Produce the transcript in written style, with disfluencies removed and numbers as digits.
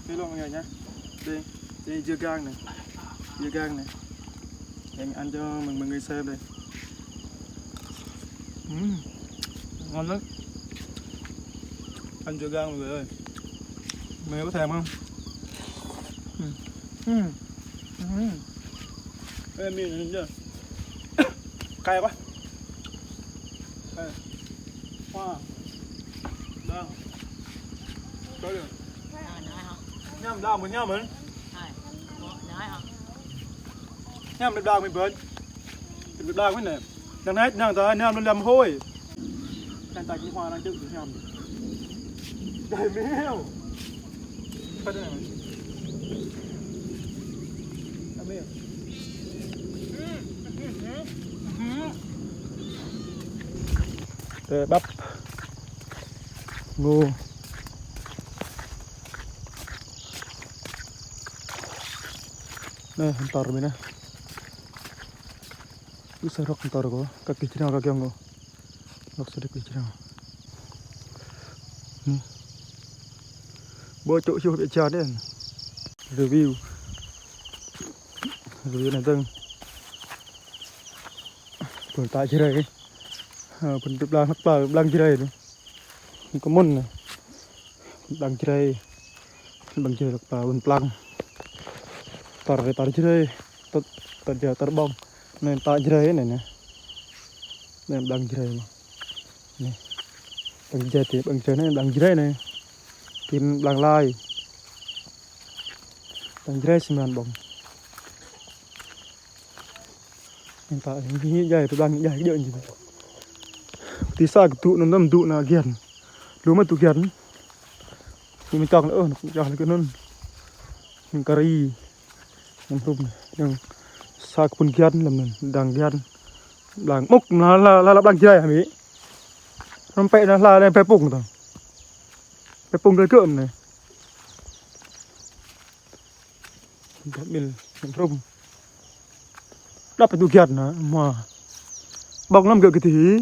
cái luôn mọi người nhá. Đây dưa gang này, em ăn cho mọi người xem đây. Ngon lắm, ăn dưa gang mọi người ơi, mọi người có thèm không? Em miệng này chưa? Cay quá. Đây. Wow. Đâu? Có được. Nhâm đào mình nhâm mình. Nhâm được đào mình bớt. Được đào cái này. Đằng hết nàng ta nhâm nó làm hôi. Đang tại cái hoa đang tự nhâm. Đầy mèo. Phát đây này. Mèo. Đây bắp. Ngô. Nah, ntar bina. Bisa rok ntar ko. Kaki yang ko. Rok sedek cina. Nih. Bo chỗ siêu bị chán đấy. Review này từng. Còn tại trên đây. Phần tiếp lang trên đây. Có môn này. Lang trên đây. Bang trên đây là plang. Tar jerai, tar bom, nih tak jerai ini nih, bang jerai nih, bang jerai nih bang jerai nih, tim bang lai, bang jerai 9 bom, nih tak ini jai tu bang jai dia ni, tisa tu nonton tu na gian, rumah tu gian, tu minta kalau jangan lagi non, kari. Năm rùm nhưng xa quân gian là mình đang gian đang mốc là đang chơi hả mỹ nó pẹ là pẹ pùng rồi pẹ pùng cái cơm này mình rùm đắp phải tu kiệt nữa mà bọc năm cái thứ